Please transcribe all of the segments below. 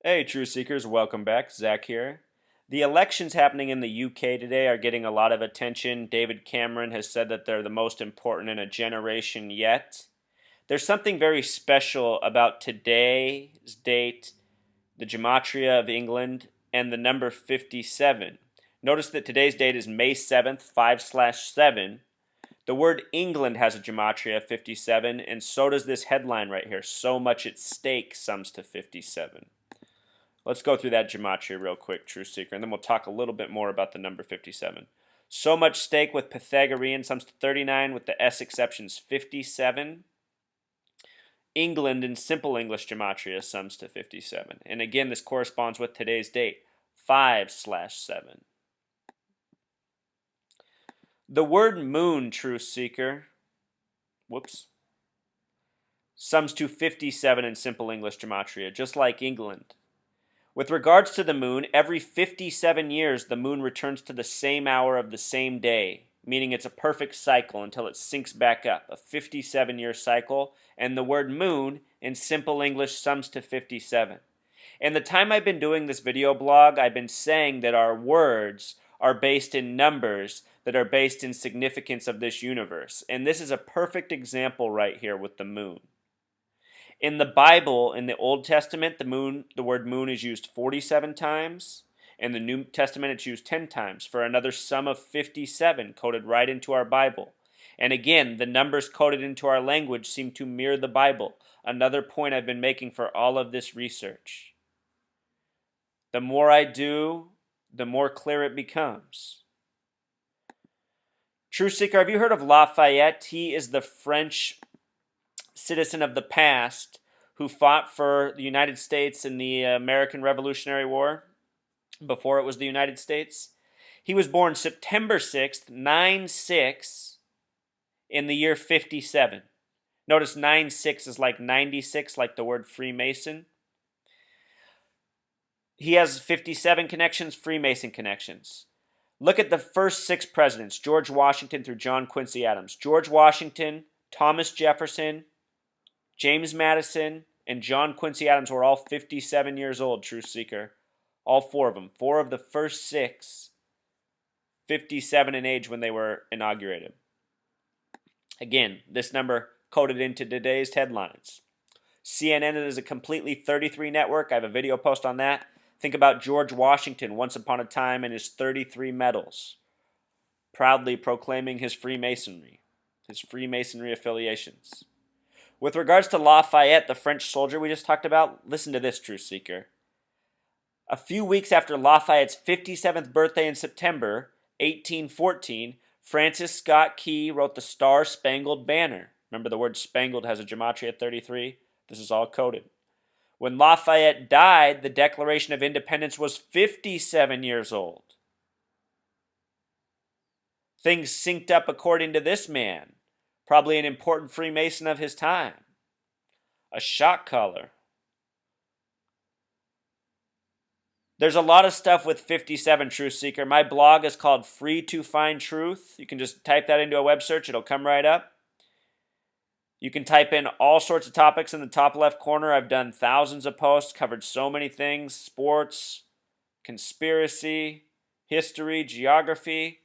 Hey, True Seekers, welcome back. Zach here. The elections happening in the UK today are getting a lot of attention. David Cameron has said that they're the most important in a generation yet. There's something very special about today's date, the gematria of England, and the number 57. Notice that today's date is May 7th, 5/7. The word England has a gematria of 57, and so does this headline right here. So much at stake sums to 57. Let's go through that gematria real quick, True Seeker, and then we'll talk a little bit more about the number 57. So much stake with Pythagorean sums to 39, with the S exceptions 57. England in simple English gematria sums to 57. And again, this corresponds with today's date, 5/7. The word moon, True Seeker, sums to 57 in simple English gematria, just like England. With regards to the moon, every 57 years the moon returns to the same hour of the same day, meaning it's a perfect cycle until it sinks back up, a 57-year cycle, and the word moon in simple English sums to 57. In the time I've been doing this video blog, I've been saying that our words are based in numbers that are based in significance of this universe, and this is a perfect example right here with the moon. In the Bible, in the Old Testament, the word moon is used 47 times. In the New Testament, it's used 10 times for another sum of 57 coded right into our Bible. And again, the numbers coded into our language seem to mirror the Bible, another point I've been making for all of this research. The more I do, the more clear it becomes. True Seeker, have you heard of Lafayette? He is the French citizen of the past who fought for the United States in the American Revolutionary War before it was the United States. He was born September 6th, 9/6, in the year 57. Notice 9/6 is like 96, like the word Freemason. He has 57 connections, Freemason connections. Look at the first 6 presidents, George Washington through John Quincy Adams. George Washington, Thomas Jefferson, James Madison, and John Quincy Adams were all 57 years old, True Seeker. All 4 of them. 4 of the first 6, 57 in age when they were inaugurated. Again, this number coded into today's headlines. CNN is a completely 33 network. I have a video post on that. Think about George Washington once upon a time and his 33 medals, proudly proclaiming his Freemasonry affiliations. With regards to Lafayette, the French soldier we just talked about, listen to this, True Seeker. A few weeks after Lafayette's 57th birthday in September 1814, Francis Scott Key wrote the Star-Spangled Banner. Remember, the word spangled has a gematria of 33? This is all coded. When Lafayette died, the Declaration of Independence was 57 years old. Things synced up according to this man. Probably an important Freemason of his time. A shock collar. There's a lot of stuff with 57, True Seeker. My blog is called Free to Find Truth. You can just type that into a web search. It'll come right up. You can type in all sorts of topics in the top left corner. I've done thousands of posts, covered so many things. Sports, conspiracy, history, geography.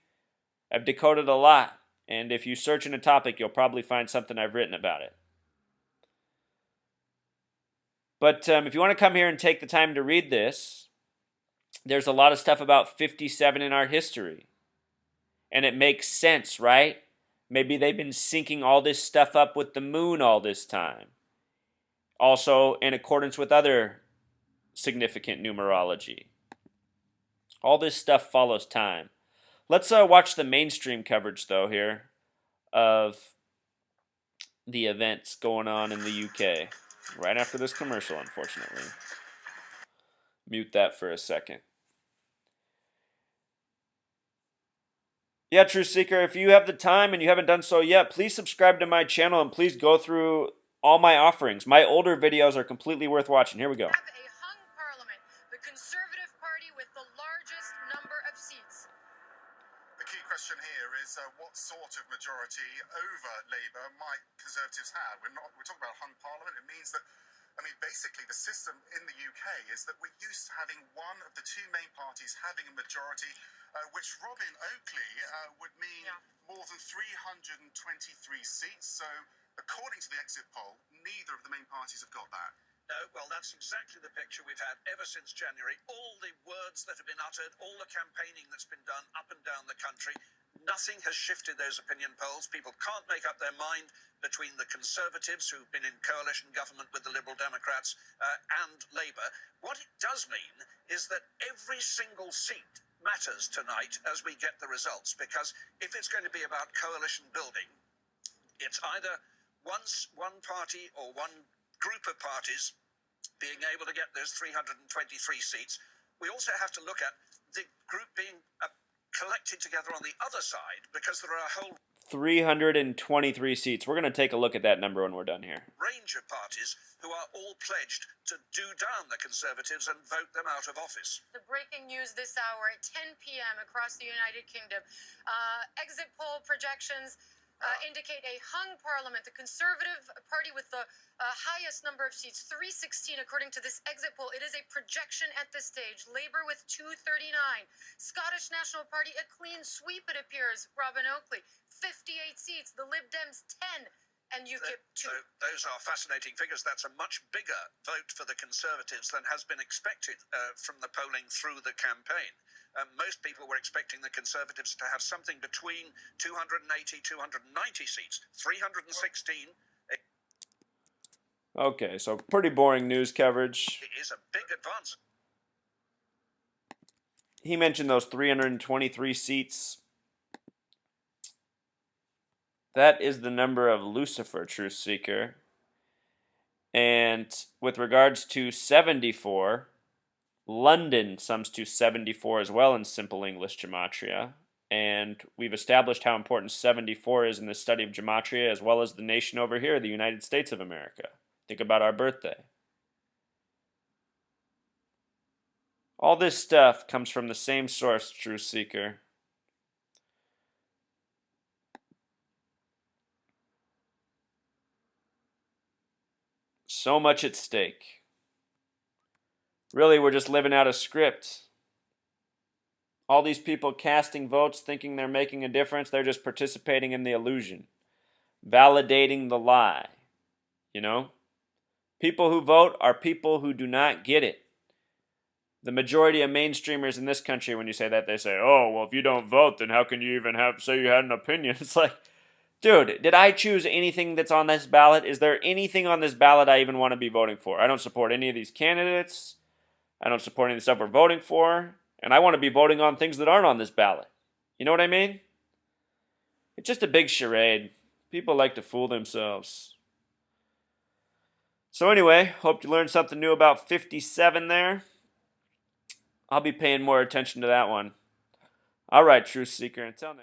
I've decoded a lot. And if you search in a topic, you'll probably find something I've written about it. But if you want to come here and take the time to read this, there's a lot of stuff about 57 in our history. And it makes sense, right? Maybe they've been syncing all this stuff up with the moon all this time. Also in accordance with other significant numerology. All this stuff follows time. Let's watch the mainstream coverage, though, here of the events going on in the UK. Right after this commercial, unfortunately. Mute that for a second. Yeah, True Seeker, if you have the time and you haven't done so yet, please subscribe to my channel and please go through all my offerings. My older videos are completely worth watching. Here we go. Have a hung parliament, the Conservative Party with the largest number of seats. The key question here is what sort of majority over Labour might Conservatives have? We're talking about a hung parliament. It means that I mean, basically, the system in the UK is that we're used to having one of the two main parties having a majority, which Robin Oakley would mean more than 323 seats. So, according to the exit poll, neither of the main parties have got that. No, well, that's exactly the picture we've had ever since January. All the words that have been uttered, all the campaigning that's been done up and down the country, nothing has shifted those opinion polls. People can't make up their mind between the Conservatives, who've been in coalition government with the Liberal Democrats, and Labour. What it does mean is that every single seat matters tonight as we get the results, because if it's going to be about coalition building, it's either one party or one group of parties being able to get those 323 seats. We also have to look at the group being collected together on the other side, because there are a whole 323 seats. We're going to take a look at that number when we're done here. range of parties who are all pledged to do down the Conservatives and vote them out of office. The breaking news this hour at 10 p.m. across the United Kingdom. Exit poll projections indicate a hung parliament. The Conservative Party with the highest number of seats, 316, according to this exit poll. It is a projection at this stage. Labour with 239. Scottish National Party, a clean sweep, it appears. Robin Oakley, 58 seats. The Lib Dems, 10. And UKIP, 2. So those are fascinating figures. That's a much bigger vote for the Conservatives than has been expected from the polling through the campaign. Most people were expecting the Conservatives to have something between 280, 290 seats. 316 Okay, so pretty boring news coverage. is a big advance. He mentioned those 323 seats. That is the number of Lucifer, Truth Seeker. And with regards to 74, London sums to 74 as well in simple English gematria. And we've established how important 74 is in the study of gematria, as well as the nation over here, the United States of America. Think about our birthday. All this stuff comes from the same source, Truth Seeker. So much at stake. Really, we're just living out a script. All these people casting votes, thinking they're making a difference, they're just participating in the illusion. Validating the lie. You know? People who vote are people who do not get it. The majority of mainstreamers in this country, when you say that, they say, oh, well, if you don't vote, then how can you even say you had an opinion? It's like, dude, did I choose anything that's on this ballot? Is there anything on this ballot I even want to be voting for? I don't support any of these candidates. I don't support any of the stuff we're voting for. And I want to be voting on things that aren't on this ballot. You know what I mean? It's just a big charade. People like to fool themselves. So anyway, hope you learned something new about 57 there. I'll be paying more attention to that one. All right, Truth Seeker, until next